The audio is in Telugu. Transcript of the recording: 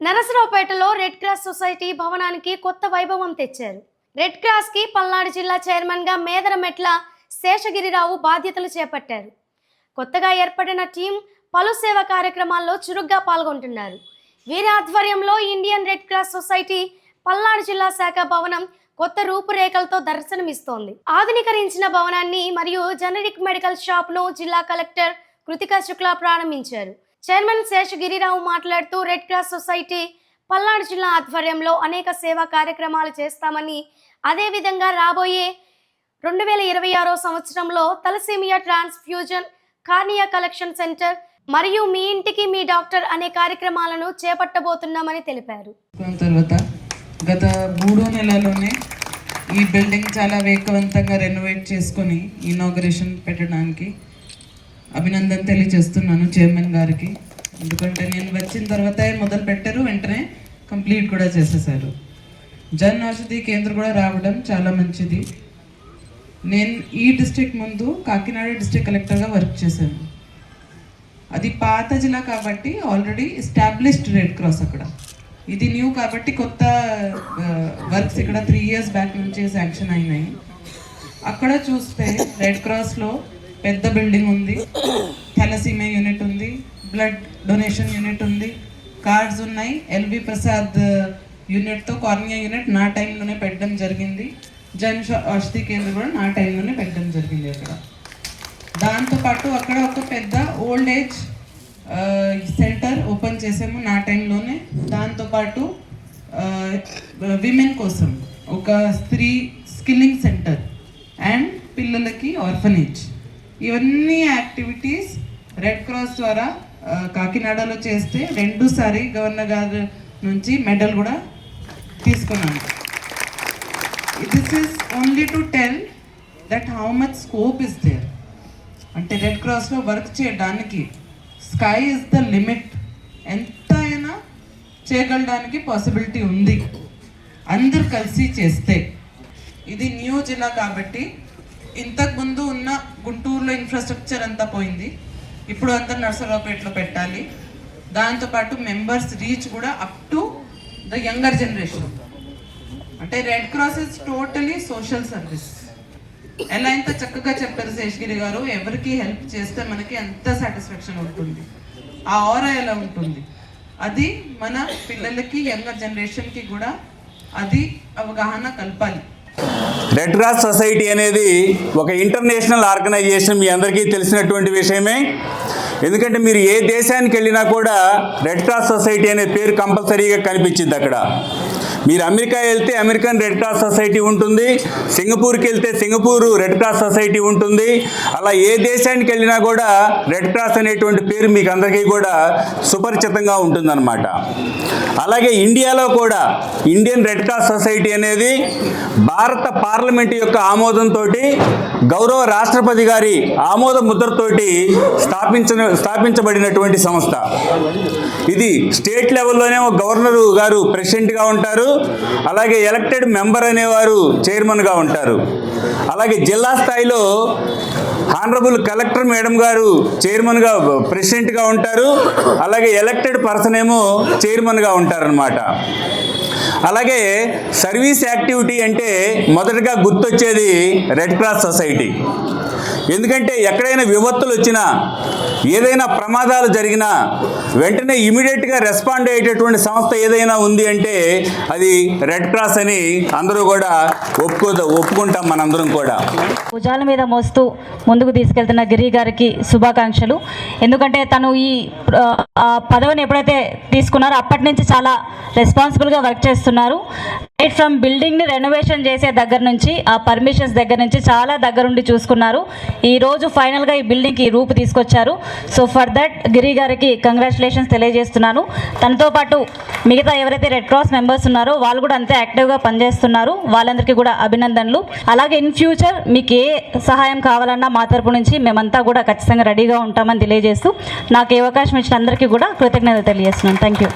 నరసరావుపేటలో రెడ్ క్రాస్ సొసైటీ భవనానికి కొత్త వైభవం తెచ్చారు. రెడ్ క్రాస్ కి పల్నాడు జిల్లా చైర్మన్ గా మేదరమెట్ల శేషగిరిరావు బాధ్యతలు చేపట్టారు. కొత్తగా ఏర్పడిన టీం పలు సేవా కార్యక్రమాల్లో చురుగ్గా పాల్గొంటున్నారు. వీరి ఆధ్వర్యంలో Indian red cross society Palnadu జిల్లా శాఖ భవనం కొత్త రూపురేఖలతో దర్శనమిస్తోంది. ఆధునీకరించిన భవనాన్ని మరియు జనరిక్ మెడికల్ షాప్ ను జిల్లా కలెక్టర్ కృతికా శుక్లా ప్రారంభించారు. చైర్మన్ శేషగిరిరావు మాట్లాడుతూ రెడ్ క్రాస్ సొసైటీ పల్నాడు జిల్లా ఆధ్వర్యంలో అనేక సేవా కార్యక్రమాలు చేస్తామని, అదేవిధంగా రాబోయే 2026 సంవత్సరంలో thalassemia transfusion cornea collection centre మరియు మీ ఇంటికి మీ డాక్టర్ అనే కార్యక్రమాలను చేపట్టబోతున్నామని తెలిపారు. గత 3 నెలల్లోనే ఈ బిల్డింగ్ చాలా వేగవంతంగా రెనోవేట్ చేసుకొని ఇనాగరేషన్ పెట్టడానికి అభినందన తెలియజేస్తున్నాను చైర్మన్ గారికి. ఎందుకంటే నేను వచ్చిన తర్వాత మొదలు పెట్టారు, వెంటనే కంప్లీట్ కూడా చేసేసారు. జన్ ఔషధి కేంద్రం కూడా రావడం చాలా మంచిది. నేను ఈ డిస్ట్రిక్ట్ ముందు కాకినాడ డిస్ట్రిక్ట్ కలెక్టర్గా వర్క్ చేశాను. అది పాత జిల్లా కాబట్టి ఆల్రెడీ ఎస్టాబ్లిష్డ్ రెడ్ క్రాస్ అక్కడ. ఇది న్యూ కాబట్టి కొత్త వర్క్స్ ఇక్కడ 3 years బ్యాక్ నుంచి శాంక్షన్ అయినాయి. అక్కడ చూస్తే రెడ్ క్రాస్లో పెద్ద బిల్డింగ్ ఉంది, థాలసీమియా యూనిట్ ఉంది, బ్లడ్ డొనేషన్ యూనిట్ ఉంది, కార్డ్స్ ఉన్నాయి. ఎల్వి ప్రసాద్ యూనిట్తో కార్నియా యూనిట్ నా టైంలోనే పెట్టడం జరిగింది. జన్ ఔషధి కేంద్రం కూడా నా టైంలోనే పెట్టడం జరిగింది అక్కడ. దాంతోపాటు అక్కడ ఒక పెద్ద ఓల్డ్ ఏజ్ సెంటర్ ఓపెన్ చేసాము నా టైంలోనే. దాంతోపాటు విమెన్ కోసం ఒక స్త్రీ స్కిల్లింగ్ సెంటర్ అండ్ పిల్లలకి ఆర్ఫనేజ్. ఇవన్నీ యాక్టివిటీస్ రెడ్ క్రాస్ ద్వారా కాకినాడలో చేస్తే 2 సారి గవర్నర్ గారి నుంచి మెడల్ కూడా తీసుకున్నాను. This is only to tell that how much scope is there. అంటే రెడ్ క్రాస్లో వర్క్ చేయడానికి స్కై ఇస్ ద లిమిట్. ఎంత అయినా చేయగలడానికి పాసిబిలిటీ ఉంది అందరు కలిసి చేస్తే. ఇది న్యూ జిల్లా కాబట్టి ఇంతకుముందు ఉన్న గుంటూరులో ఇన్ఫ్రాస్ట్రక్చర్ అంతా పోయింది, ఇప్పుడు అంతా నరసరావుపేటలో పెట్టాలి. దాంతోపాటు మెంబర్స్ రీచ్ కూడా up to the younger generation. అంటే red cross is totally social service. ఎలా ఎంత చక్కగా చెప్పారు శేషగిరి గారు, ఎవరికి హెల్ప్ చేస్తే మనకి ఎంత సాటిస్ఫాక్షన్ ఉంటుంది, ఆ ఆరా ఎలా ఉంటుంది, అది మన పిల్లలకి యంగర్ జనరేషన్కి కూడా అది అవగాహన కలపాలి. రెడ్ క్రాస్ సొసైటీ అనేది ఒక ఇంటర్నేషనల్ ఆర్గనైజేషన్, మీ అందరికీ తెలిసినటువంటి విషయమే. ఎందుకంటే మీరు ఏ దేశానికి వెళ్ళినా కూడా రెడ్ క్రాస్ సొసైటీ అనే పేరు కంపల్సరీగా కనిపించింది అక్కడ. మీరు అమెరికా వెళ్తే అమెరికన్ రెడ్ క్రాస్ సొసైటీ ఉంటుంది, సింగపూర్కి వెళ్తే సింగపూర్ రెడ్ క్రాస్ సొసైటీ ఉంటుంది. అలా ఏ దేశానికి వెళ్ళినా కూడా రెడ్ క్రాస్ అనేటువంటి పేరు మీకు అందరికీ కూడా సుపరిచితంగా ఉంటుందన్నమాట. అలాగే ఇండియాలో కూడా ఇండియన్ రెడ్ క్రాస్ సొసైటీ అనేది భారత పార్లమెంటు యొక్క ఆమోదంతో, గౌరవ రాష్ట్రపతి గారి ఆమోద ముద్రతోటి స్థాపించబడినటువంటి సంస్థ. ఇది స్టేట్ లెవెల్లోనే గవర్నర్ గారు ప్రెసిడెంట్గా ఉంటారు, అలాగే ఎలక్టెడ్ మెంబర్ అనేవారు చైర్మన్గా ఉంటారు. అలాగే జిల్లా స్థాయిలో హానరబుల్ కలెక్టర్ మేడం గారు చైర్మన్గా ప్రెసిడెంట్గా ఉంటారు, అలాగే ఎలక్టెడ్ పర్సన్ ఏమో చైర్మన్గా ఉంటారనమాట. అలాగే సర్వీస్ యాక్టివిటీ అంటే మొదటగా గుర్తొచ్చేది రెడ్ క్రాస్ సొసైటీ. ఎందుకంటే ఎక్కడైనా విపత్తులు వచ్చినా, ఏదైనా ప్రమాదాలు జరిగినా వెంటనే ఇమీడియట్గా రెస్పాండ్ అయ్యేటటువంటి సంస్థ ఏదైనా ఉంది అంటే అది రెడ్ క్రాస్ అని అందరూ కూడా ఒప్పుకుంటాం మనందరం కూడా. భుజాల మీద మోస్తూ ముందుకు తీసుకెళ్తున్న గిరి గారికి శుభాకాంక్షలు. ఎందుకంటే తను ఈ పదవిని ఎప్పుడైతే తీసుకున్నారో అప్పటి నుంచి చాలా రెస్పాన్సిబుల్గా వర్క్ చేస్తున్నారు. రైట్ ఫ్రమ్ బిల్డింగ్ని రెనోవేషన్ చేసే దగ్గర నుంచి, ఆ పర్మిషన్స్ దగ్గర నుంచి చాలా దగ్గరుండి చూసుకున్నారు. ఈరోజు ఫైనల్గా ఈ బిల్డింగ్కి రూపు తీసుకొచ్చారు. సో ఫర్ దట్ గిరి గారికి కంగ్రాచులేషన్స్ తెలియజేస్తున్నాను. తనతో పాటు మిగతా ఎవరైతే రెడ్ క్రాస్ మెంబర్స్ ఉన్నారో వాళ్ళు కూడా అంతే యాక్టివ్గా పనిచేస్తున్నారు, వాళ్ళందరికీ కూడా అభినందనలు. అలాగే ఇన్ ఫ్యూచర్ మీకు ఏ సహాయం కావాలన్నా మా తరపు నుంచి మేమంతా కూడా ఖచ్చితంగా రెడీగా ఉంటామని తెలియజేస్తూ నాకు ఈ అవకాశం ఇచ్చిన అందరికీ కూడా కృతజ్ఞతలు తెలియజేస్తున్నాను. Thank you.